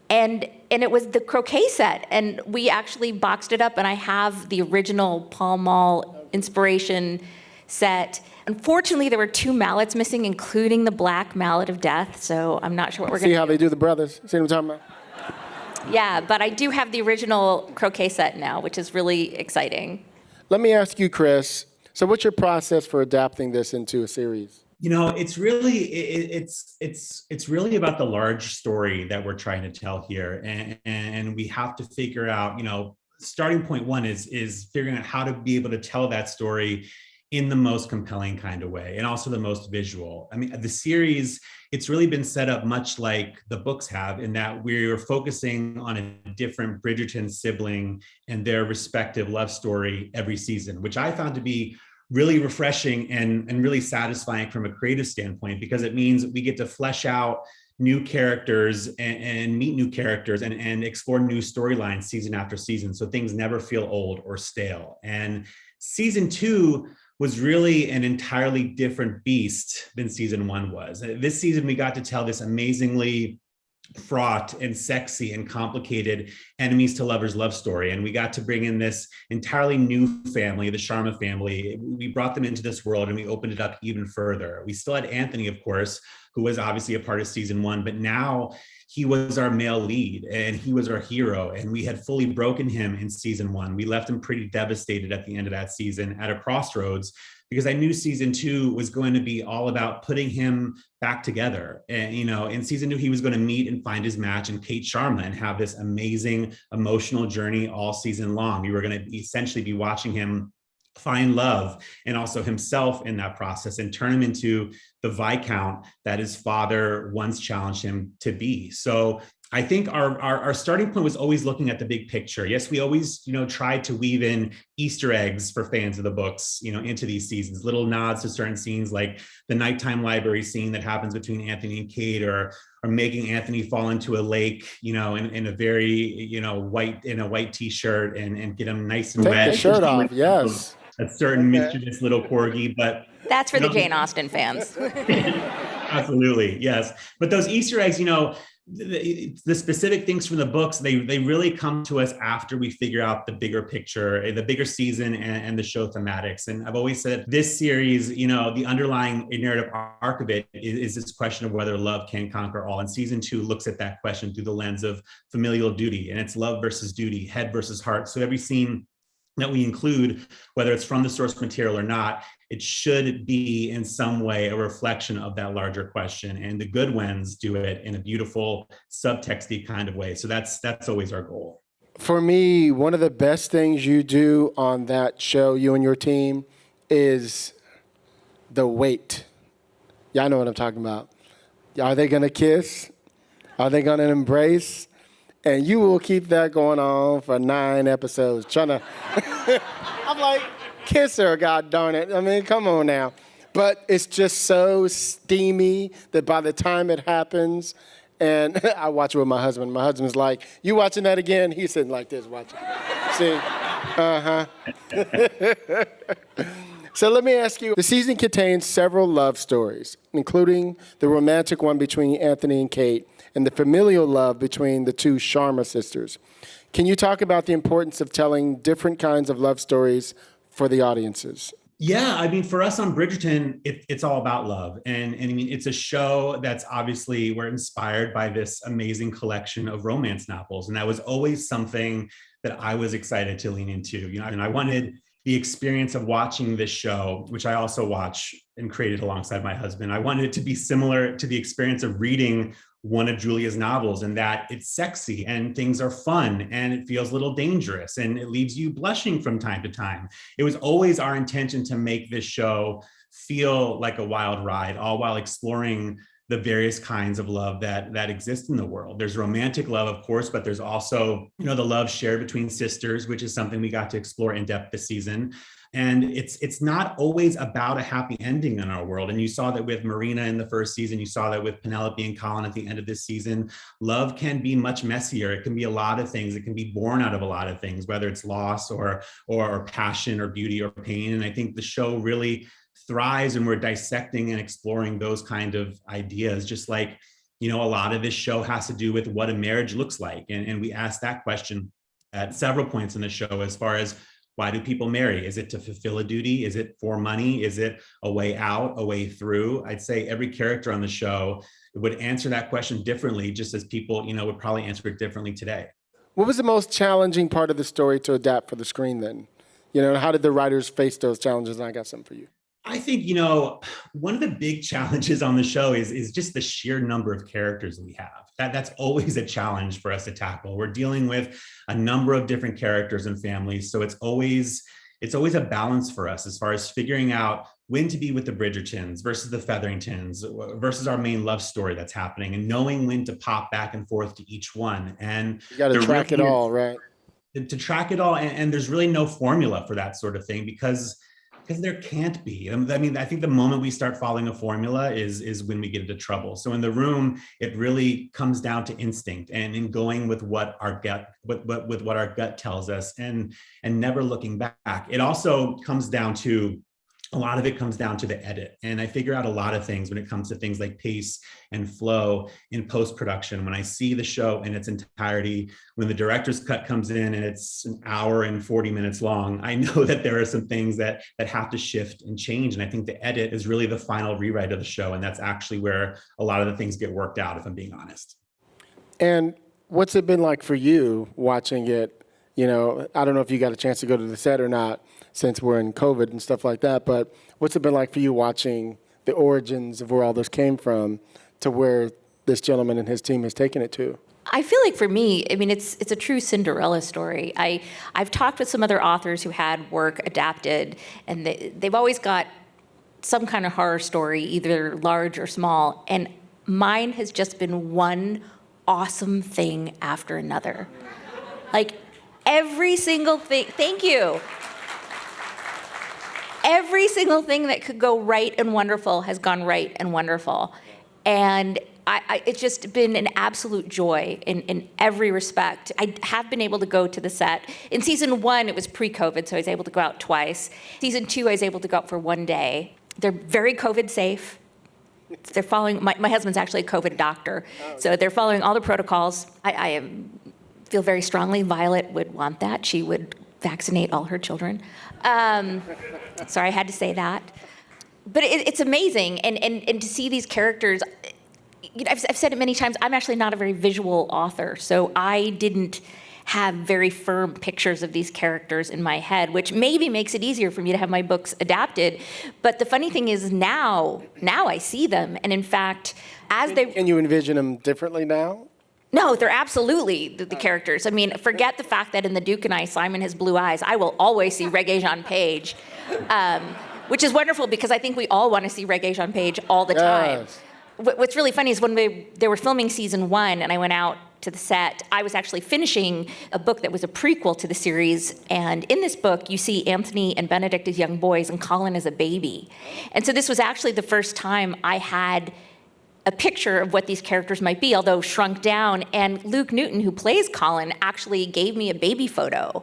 And it was the croquet set. And we actually boxed it up, and I have the original Pall Mall inspiration set. Unfortunately, there were 2 mallets missing, including the black mallet of death, so I'm not sure what we're going to do. See how they do the brothers? See what I'm talking about? Yeah, but I do have the original croquet set now, which is really exciting. Let me ask you, Chris, so what's your process for adapting this into a series? You know, it's really it's really about the large story that we're trying to tell here, and we have to figure out, you know, starting point one is figuring out how to be able to tell that story in the most compelling kind of way, and also the most visual. I mean, the series, it's really been set up much like the books have, in that we're focusing on a different Bridgerton sibling and their respective love story every season, which I found to be really refreshing and really satisfying from a creative standpoint, because it means we get to flesh out new characters and meet new characters and explore new storylines season after season, so things never feel old or stale. And season 2 was really an entirely different beast than season 1 was. This season, we got to tell this amazingly fraught and sexy and complicated enemies to lovers love story. And we got to bring in this entirely new family, the Sharma family. We brought them into this world and we opened it up even further. We still had Anthony, of course, who was obviously a part of season 1, but now he was our male lead and he was our hero. And we had fully broken him in season 1. We left him pretty devastated at the end of that season at a crossroads, because I knew season 2 was going to be all about putting him back together. And, you know, in season 2, he was going to meet and find his match in Kate Sharma and have this amazing emotional journey all season long. We were going to essentially be watching him find love and also himself in that process, and turn him into the Viscount that his father once challenged him to be. So I think our starting point was always looking at the big picture. Yes, we always, you know, tried to weave in Easter eggs for fans of the books, you know, into these seasons, little nods to certain scenes, like the nighttime library scene that happens between Anthony and Kate, or making Anthony fall into a lake, you know, in a very, you know, white t-shirt and get him nice and Take wet. the shirt off, yes. A certain mischievous little corgi, but That's for the Jane Austen fans. absolutely, yes. But those Easter eggs, you know, the specific things from the books, they really come to us after we figure out the bigger picture, the bigger season and the show thematics. And I've always said this series, you know, the underlying narrative arc of it is this question of whether love can conquer all. And season 2 looks at that question through the lens of familial duty, and it's love versus duty, head versus heart. So every scene that we include, whether it's from the source material or not, it should be in some way a reflection of that larger question. And the good ones do it in a beautiful subtexty kind of way. So that's always our goal. For me, one of the best things you do on that show, you and your team, is the wait. Y'all know what I'm talking about. Are they gonna kiss? Are they gonna embrace? And you will keep that going on for 9 episodes, trying to, I'm like, kiss her, God darn it. I mean, come on now. But it's just so steamy that by the time it happens, and I watch it with my husband. My husband's like, you watching that again? He's sitting like this watching. See? So let me ask you, the season contains several love stories, including the romantic one between Anthony and Kate, and the familial love between the 2 Sharma sisters. Can you talk about the importance of telling different kinds of love stories for the audiences? Yeah, I mean, for us on Bridgerton, it's all about love. And I mean, it's a show that's obviously, we're inspired by this amazing collection of romance novels. And that was always something that I was excited to lean into. You know, and I wanted the experience of watching this show, which I also watch and created alongside my husband. I wanted it to be similar to the experience of reading one of Julia's novels, and that it's sexy and things are fun and it feels a little dangerous and it leaves you blushing from time to time. It was always our intention to make this show feel like a wild ride, all while exploring the various kinds of love that exist in the world. There's romantic love, of course, but there's also, you know, the love shared between sisters, which is something we got to explore in depth this season. And it's not always about a happy ending in our world. And you saw that with Marina in the first season, you saw that with Penelope and Colin at the end of this season. Love can be much messier. It can be a lot of things. It can be born out of a lot of things, whether it's loss or passion or beauty or pain. And I think the show really thrives and we're dissecting and exploring those kind of ideas, just like, you know, a lot of this show has to do with what a marriage looks like. And we asked that question at several points in the show, as far as, why do people marry? Is it to fulfill a duty? Is it for money? Is it a way out, a way through? I'd say every character on the show would answer that question differently, just as people, you know, would probably answer it differently today. What was the most challenging part of the story to adapt for the screen then? You know, how did the writers face those challenges? And I got something for you. I think, you know, one of the big challenges on the show is just the sheer number of characters we have. That's always a challenge for us to tackle. We're dealing with a number of different characters and families. So it's always a balance for us as far as figuring out when to be with the Bridgertons versus the Featheringtons versus our main love story that's happening, and knowing when to pop back and forth to each one. And you got to track it all, right? To track it all. And there's really no formula for that sort of thing, because there can't be. I mean, I think the moment we start following a formula is when we get into trouble. So in The Room, it really comes down to instinct and in going with what our gut, with what our gut tells us, and never looking back. It also comes down to, a lot of it comes down to the edit. And I figure out a lot of things when it comes to things like pace and flow in post-production. When I see the show in its entirety, when the director's cut comes in and it's an hour and 40 minutes long, I know that there are some things that have to shift and change. And I think the edit is really the final rewrite of the show. And that's actually where a lot of the things get worked out, if I'm being honest. And what's it been like for you watching it? You know, I don't know if you got a chance to go to the set or not, since we're in COVID and stuff like that, but what's it been like for you watching the origins of where all this came from to where this gentleman and his team has taken it to? I feel like for me, I mean, it's a true Cinderella story. I've talked with some other authors who had work adapted, and they've always got some kind of horror story, either large or small, and mine has just been one awesome thing after another. Like, every single thing, thank you. Every single thing that could go right and wonderful has gone right and wonderful. And it's just been an absolute joy in every respect. I have been able to go to the set. In season 1, it was pre-COVID, so I was able to go out twice. Season 2, I was able to go out for one day. They're very COVID safe. They're following, my husband's actually a COVID doctor, so they're following all the protocols. I feel very strongly Violet would want that. She would vaccinate all her children. Sorry, I had to say that. But it's amazing, and to see these characters, you know, I've said it many times, I'm actually not a very visual author, so I didn't have very firm pictures of these characters in my head, which maybe makes it easier for me to have my books adapted. But the funny thing is now I see them, and in fact, Can you envision them differently now? No, they're absolutely the characters. I mean, forget the fact that in The Duke and I, Simon has blue eyes. I will always see Regé-Jean Page, which is wonderful because I think we all want to see Regé-Jean Page all the time. Yes. What's really funny is when they were filming season 1 and I went out to the set, I was actually finishing a book that was a prequel to the series. And in this book, you see Anthony and Benedict as young boys and Colin as a baby. And so this was actually the first time I had a picture of what these characters might be, although shrunk down. And Luke Newton, who plays Colin, actually gave me a baby photo.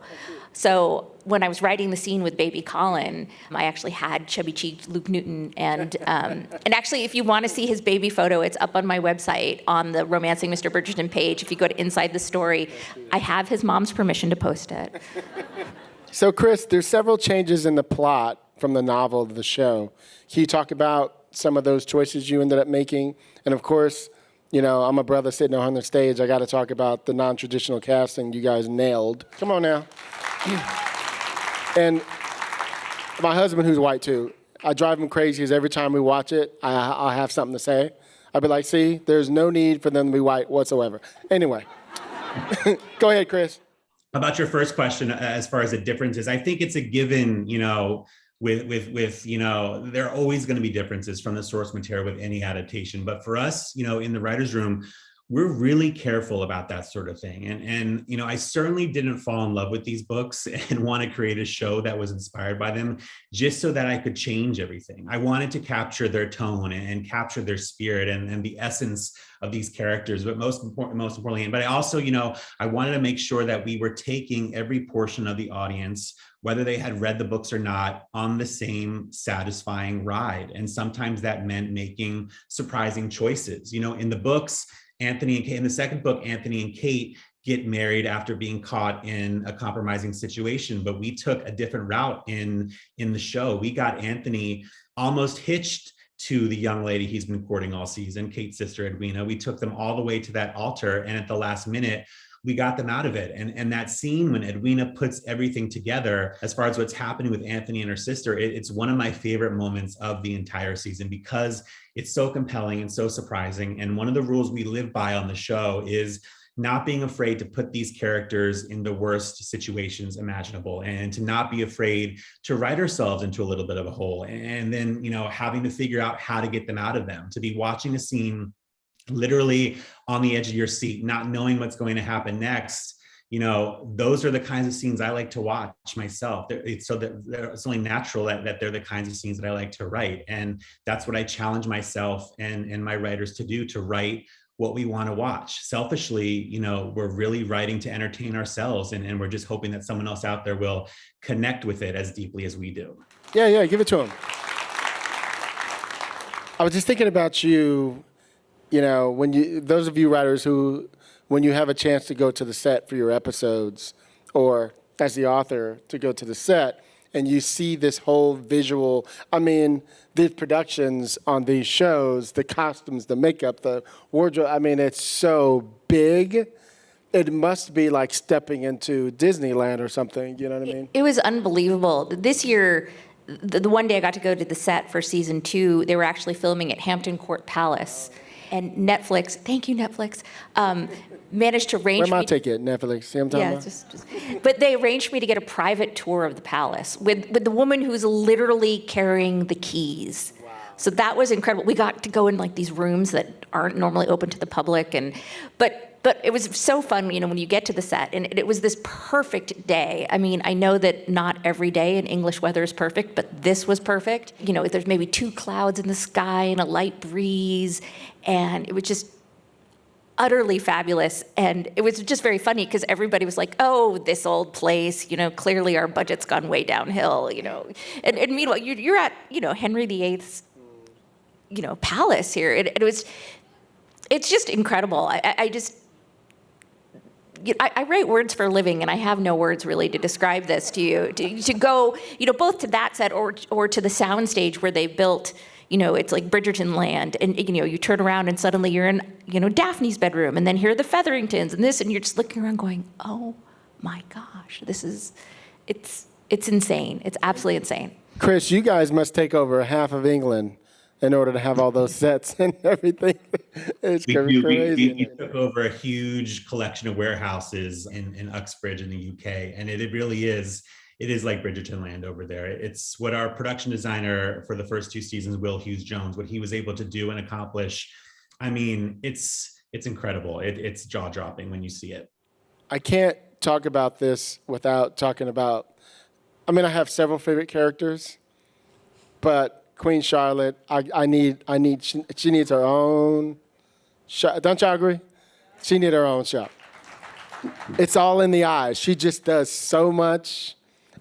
So when I was writing the scene with baby Colin, I actually had chubby-cheeked Luke Newton. And actually, if you want to see his baby photo, it's up on my website on the Romancing Mr. Bridgerton page. If you go to Inside the Story, I have his mom's permission to post it. So Chris, there's several changes in the plot from the novel to the show. Can you talk about some of those choices you ended up making? And of course, you know, I'm a brother sitting on the stage. I got to talk about the non-traditional casting you guys nailed. Come on now. And my husband, who's white too, I drive him crazy because every time we watch it, I'll have something to say. I'll be like, see, there's no need for them to be white whatsoever. Anyway, go ahead, Chris. About your first question, as far as the differences, I think it's a given, you know, with you know, there are always going to be differences from the source material with any adaptation. But for us, you know, in the writer's room, we're really careful about that sort of thing. And you know, I certainly didn't fall in love with these books and want to create a show that was inspired by them just so that I could change everything. I wanted to capture their tone and capture their spirit and the essence of these characters, but most importantly, but I also, you know, I wanted to make sure that we were taking every portion of the audience, whether they had read the books or not, on the same satisfying ride. And sometimes that meant making surprising choices. You know, in the books, Anthony and Kate, in the second book, Anthony and Kate get married after being caught in a compromising situation, but we took a different route in the show. We got Anthony almost hitched to the young lady he's been courting all season, Kate's sister, Edwina. We took them all the way to that altar, and at the last minute, we got them out of it. And that scene when Edwina puts everything together, as far as what's happening with Anthony and her sister, it's one of my favorite moments of the entire season because it's so compelling and so surprising. And one of the rules we live by on the show is not being afraid to put these characters in the worst situations imaginable, and to not be afraid to write ourselves into a little bit of a hole. And then, you know, having to figure out how to get them out of them, to be watching a scene literally on the edge of your seat, not knowing what's going to happen next. You know, those are the kinds of scenes I like to watch myself. It's only natural that they're the kinds of scenes that I like to write. And that's what I challenge myself and my writers to do, to write what we want to watch. Selfishly, you know, we're really writing to entertain ourselves, and we're just hoping that someone else out there will connect with it as deeply as we do. Yeah, give it to him. I was just thinking about you, you know, those of you writers who, when you have a chance to go to the set for your episodes, or as the author to go to the set, and you see this whole visual, I mean, the productions on these shows, the costumes, the makeup, the wardrobe, I mean, it's so big. It must be like stepping into Disneyland or something, you know what I mean? It was unbelievable. This year, the one day I got to go to the set for season 2, they were actually filming at Hampton Court Palace. And Netflix, thank you, Netflix, managed to arrange Where my ticket, Netflix? See what I'm talking about? But they arranged me to get a private tour of the palace with the woman who's literally carrying the keys. Wow. So that was incredible. We got to go in like these rooms that aren't normally open to the public, but it was so fun, you know, when you get to the set, and it was this perfect day. I mean, I know that not every day in English weather is perfect, but this was perfect. You know, there's maybe 2 clouds in the sky and a light breeze, and it was just utterly fabulous. And it was just very funny because everybody was like, oh, this old place, you know, clearly our budget's gone way downhill, you know. And meanwhile, you're at, you know, Henry VIII's, you know, palace here. It's just incredible. I write words for a living, and I have no words really to describe this to you. To go, you know, both to that set or to the soundstage where they built, you know, it's like Bridgerton land, and you know, you turn around and suddenly you're in, you know, Daphne's bedroom, and then here are the Featheringtons and this, and you're just looking around going, oh my gosh, it's insane. It's absolutely insane. Chris, you guys must take over half of England in order to have all those sets and everything. It's crazy. We took over a huge collection of warehouses in Uxbridge in the UK, and it really is. It is like Bridgerton land over there. It's what our production designer for the first 2 seasons, Will Hughes-Jones, what he was able to do and accomplish. I mean, it's incredible. It's jaw-dropping when you see it. I can't talk about this without talking about, I mean, I have several favorite characters, but Queen Charlotte, she needs her own show. Don't y'all agree? She needs her own show. It's all in the eyes. She just does so much.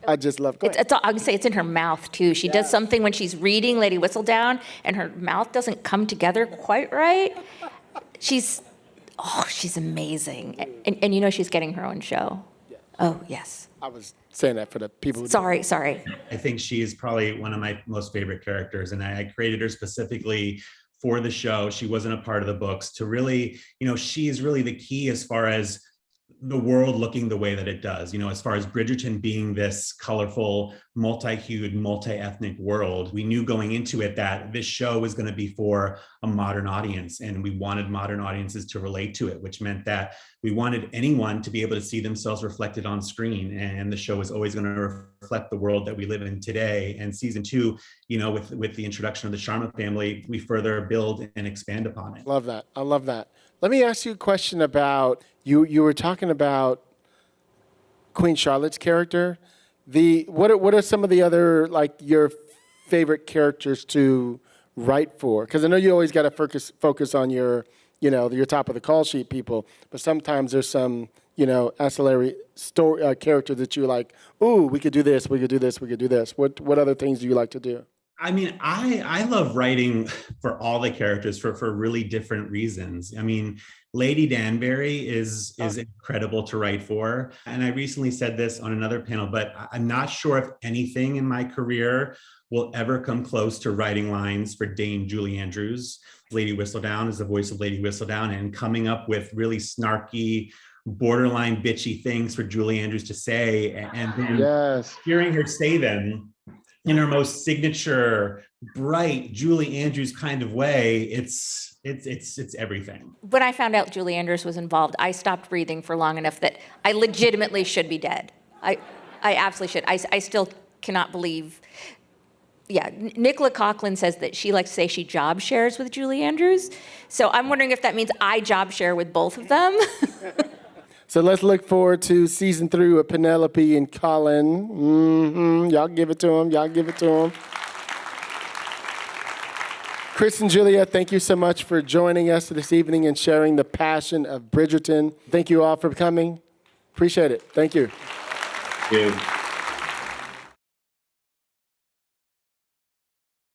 I just love it. I would say it's in her mouth too. She does something when she's reading Lady Whistledown, and her mouth doesn't come together quite right. She's amazing, and you know she's getting her own show. Yeah. Oh yes. I was saying that for the people. Sorry. I think she is probably one of my most favorite characters, and I created her specifically for the show. She wasn't a part of the books to really, you know, she is really the key as far as the world looking the way that it does. You know, as far as Bridgerton being this colorful, multi-hued, multi-ethnic world, we knew going into it that this show was going to be for a modern audience, and we wanted modern audiences to relate to it, which meant that we wanted anyone to be able to see themselves reflected on screen, and the show is always going to reflect the world that we live in today. And season 2, you know, with the introduction of the Sharma family, we further build and expand upon it. Love that. I love that. Let me ask you a question about, you were talking about Queen Charlotte's character. What are some of the other, like, your favorite characters to write for? Because I know you always got to focus on your, you know, your top of the call sheet people, but sometimes there's some, you know, ancillary story character that you're like, ooh, we could do this, we could do this, we could do this. What other things do you like to do? I mean, I love writing for all the characters for really different reasons. I mean, Lady Danbury is incredible to write for. And I recently said this on another panel, but I'm not sure if anything in my career will ever come close to writing lines for Dame Julie Andrews. Lady Whistledown is the voice of Lady Whistledown, and coming up with really snarky, borderline bitchy things for Julie Andrews to say, and then hearing her say them in her most signature, bright Julie Andrews kind of way, it's everything. When I found out Julie Andrews was involved, I stopped breathing for long enough that I legitimately should be dead. I absolutely should. I still cannot believe. Yeah, Nicola Coughlan says that she likes to say she job shares with Julie Andrews. So I'm wondering if that means I job share with both of them. So let's look forward to season 3 with Penelope and Colin. Y'all give it to them. Y'all give it to them. Chris and Julia, thank you so much for joining us this evening and sharing the passion of Bridgerton. Thank you all for coming. Appreciate it. Thank you. Thank you.